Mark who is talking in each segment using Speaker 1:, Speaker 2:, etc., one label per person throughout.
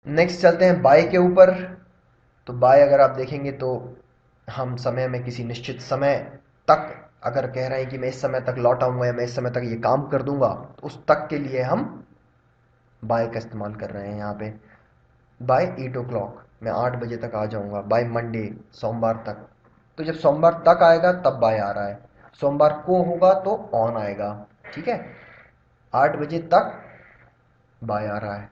Speaker 1: Next चलते हैं bye के ऊपर। तो बाय अगर आप देखेंगे तो हम समय में किसी निश्चित समय तक अगर कह रहे हैं कि मैं इस समय तक लौट आऊंगा या मैं इस समय तक ये काम कर दूंगा, तो उस तक के लिए हम बाय का इस्तेमाल कर रहे हैं यहाँ पे। बाय 8 o'clock, मैं 8 बजे तक आ जाऊंगा। बाय मंडे, सोमवार तक। तो जब सोमवार तक आएगा तब बाय आ रहा है, सोमवार को होगा तो ऑन आएगा। ठीक है, 8 बजे तक बाय आ रहा है।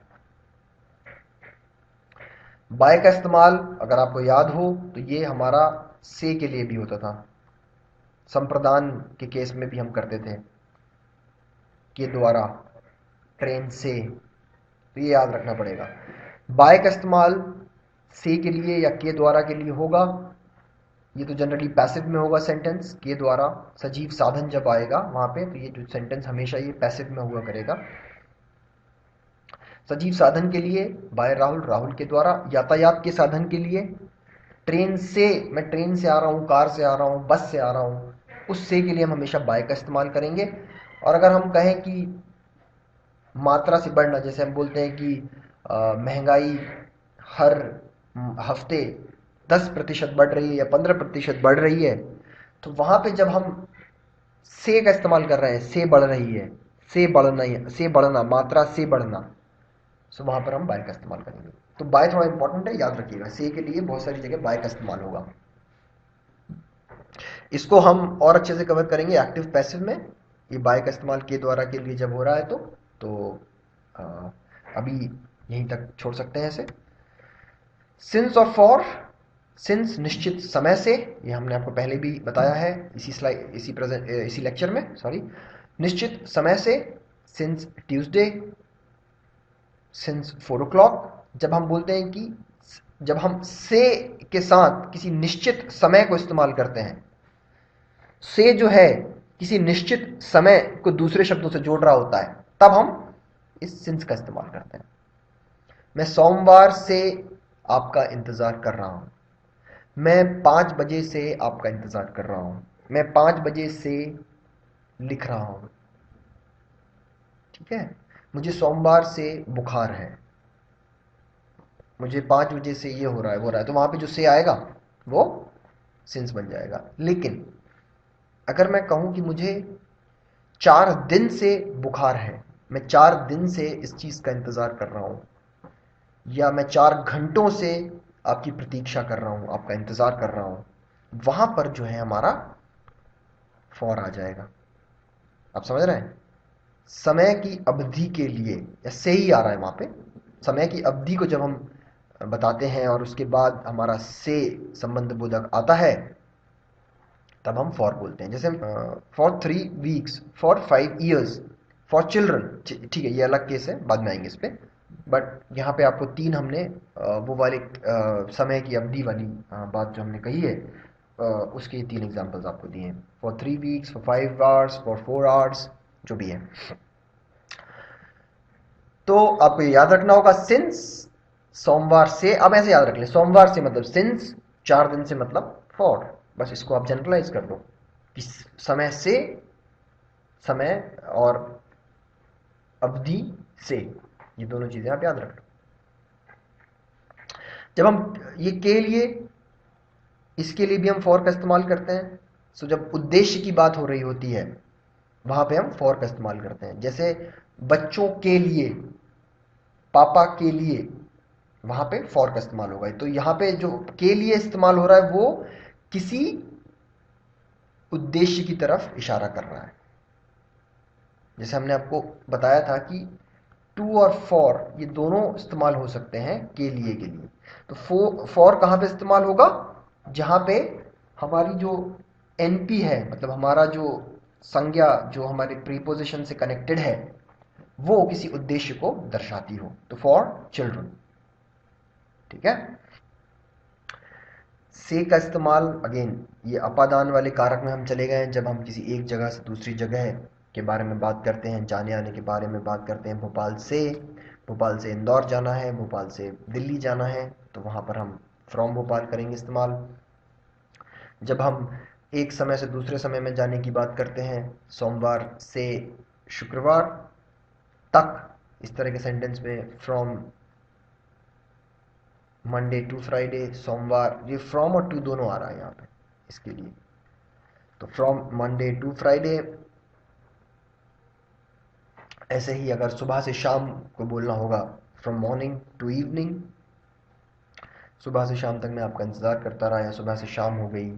Speaker 1: बाय का इस्तेमाल अगर आपको याद हो तो ये हमारा से के लिए भी होता था। संप्रदान के केस में भी हम करते थे, के द्वारा, ट्रेन से। तो ये याद रखना पड़ेगा। बाय का इस्तेमाल से के लिए या के द्वारा के लिए होगा। ये तो जनरली पैसिव में होगा सेंटेंस, के द्वारा। सजीव साधन जब आएगा वहां पे तो ये जो सेंटेंस हमेशा ये पैसिव में हुआ करेगा। सजीव साधन के लिए बाय राहुल, राहुल के द्वारा। यातायात के साधन के लिए ट्रेन से, मैं ट्रेन से आ रहा हूँ, कार से आ रहा हूँ, बस से आ रहा हूँ, उस से के लिए हम हमेशा बाय का इस्तेमाल करेंगे। और अगर हम कहें कि मात्रा से बढ़ना, जैसे हम बोलते हैं कि महंगाई हर हफ्ते 10% बढ़ रही है या 15% बढ़ रही है, तो वहां पे जब हम से का इस्तेमाल कर रहे हैं, से बढ़ रही है, से बढ़ना, से बढ़ना, मात्रा से बढ़ना, सो वहां पर हम बाय का इस्तेमाल करेंगे। तो बाय थोड़ा इंपॉर्टेंट है, याद रखिएगा। से के लिए बहुत सारी जगह बाय का इस्तेमाल होगा। इसको हम और अच्छे से कवर करेंगे एक्टिव पैसिव में। ये बाय का इस्तेमाल के द्वारा के लिए जब हो रहा है तो अ, अभी यहीं तक छोड़ सकते हैं इसे। सिंस और फॉर। सिंस निश्चित समय से, ये हमने आपको पहले भी बताया है इसी स्लाइड, इसी लेक्चर में, सॉरी। निश्चित समय से, सिंस ट्यूसडे, सिंस 4 o'clock। जब हम बोलते हैं कि जब हम से के साथ किसी निश्चित समय को इस्तेमाल करते हैं, से जो है किसी निश्चित समय को दूसरे शब्दों से जोड़ रहा होता है, तब हम इस सिंस का इस्तेमाल करते हैं। मैं सोमवार से आपका इंतजार कर रहा हूं। मैं 5 बजे से आपका इंतजार कर रहा हूं। मैं 5 बजे से लिख रहा हूं। ठीक है, मुझे सोमवार से बुखार है। मुझे 5 बजे से ये हो रहा है, वो हो रहा है, तो वहां पे जो से आएगा वो सिंस बन जाएगा। लेकिन अगर मैं कहूं कि मुझे 4 दिन से बुखार है, मैं 4 दिन से इस चीज का इंतजार कर रहा हूं, या मैं 4 घंटों से आपकी प्रतीक्षा कर रहा हूं, आपका इंतजार कर रहा हूं, वहां पर जो है हमारा फॉर आ जाएगा। आप समझ रहे हैं? समय की अवधि के लिए या से ही आ रहा है वहां पे। समय की अवधि को जब हम बताते हैं और उसके बाद हमारा से संबंध बोधक आता है, तब हम फॉर बोलते हैं। जैसे for 3 weeks, for 5 years, for children. ठीक है, ये अलग केस है, बाद में आएंगे इस पे। बट यहाँ पे आपको तीन हमने वो वाले समय की अवधि वाली बात जो हमने कही है, उसके 3 एग्जांपल्स आपको दिए हैं। For 3 weeks, for 5 hours, for 4 hours, जो भी है। तो आपको ये याद रखना होगा, सिंस सोमवार से। अब ऐसे याद रख ले, सोमवार से मतलब सिंस, 4 दिन से मतलब फॉर। बस इसको आप जनरलाइज कर दो कि समय से, समय और अवधि से, ये दोनों चीजें आप याद रख लो। जब हम ये के लिए, इसके लिए भी हम फॉर का इस्तेमाल करते हैं। सो जब उद्देश्य की बात हो रही होती है, वहां पे हम फॉर का इस्तेमाल करते हैं। जैसे बच्चों के लिए, पापा के लिए, वहां पे फॉर का इस्तेमाल होगा। तो यहां पे जो के लिए इस्तेमाल हो रहा है वो किसी उद्देश्य की तरफ इशारा कर रहा है। जैसे हमने आपको बताया था कि टू और फॉर ये दोनों इस्तेमाल हो सकते हैं के लिए। तो फॉर कहां पे इस्तेमाल होगा? जहां पे हमारी जो एनपी है, मतलब हमारा जो संज्ञा जो हमारे प्रीपोजिशन से कनेक्टेड है, वो किसी उद्देश्य को दर्शाती हो। तो फॉर चिल्ड्रन। ठीक है। से का इस्तेमाल अगेन, ये अपादान वाले कारक में हम चले गए हैं। जब हम किसी एक जगह से दूसरी जगह के बारे में बात करते हैं, जाने आने के बारे में बात करते हैं, भोपाल से इंदौर जाना है, भोपाल से दिल्ली जाना है, तो वहां पर हम फ्रॉम भोपाल करेंगे इस्तेमाल। जब हम एक समय से दूसरे समय में जाने की बात करते हैं, सोमवार से शुक्रवार तक, इस तरह के सेंटेंस में फ्रॉम मंडे टू फ्राइडे, सोमवार, ये फ्रॉम और टू दोनों आ रहा है यहाँ पे इसके लिए। तो फ्रॉम मंडे टू फ्राइडे। ऐसे ही अगर सुबह से शाम को बोलना होगा, फ्रॉम मॉर्निंग टू इवनिंग, सुबह से शाम तक मैं आपका इंतज़ार करता रहा या सुबह से शाम हो गई,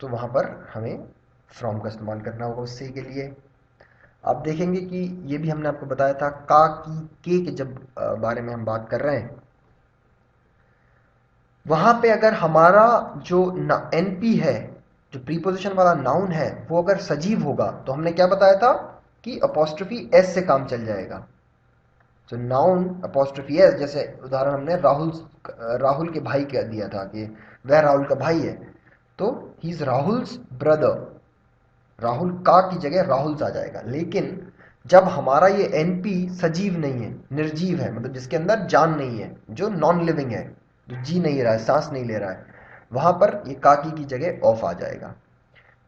Speaker 1: तो वहाँ पर हमें फ्रॉम का इस्तेमाल करना होगा उससे के लिए। आप देखेंगे कि ये भी हमने आपको बताया था का की के जब बारे में हम बात कर रहे हैं, वहां पे अगर हमारा जो एनपी है, जो प्रीपोजिशन वाला नाउन है, वो अगर सजीव होगा तो हमने क्या बताया था कि अपोस्ट्रोफी एस से काम चल जाएगा। तो नाउन अपोस्ट्रोफी एस, जैसे उदाहरण हमने राहुल, राहुल के भाई का दिया था कि वह राहुल का भाई है, तो he is Rahul's brother, Rahul का की जगह राहुल्स आ जाएगा। लेकिन जब हमारा ये एनपी सजीव नहीं है, निर्जीव है, मतलब जिसके अंदर जान नहीं है, जो नॉन लिविंग है, जो जी नहीं रहा है, सांस नहीं ले रहा है, वहां पर ये काकी की जगह ऑफ आ जाएगा।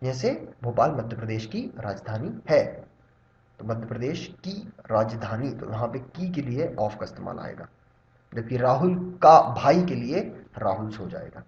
Speaker 1: जैसे भोपाल मध्य प्रदेश की राजधानी है, तो मध्य प्रदेश की राजधानी, तो वहां पे की के लिए ऑफ का इस्तेमाल आएगा, जबकि राहुल का भाई के लिए राहुल्स हो जाएगा।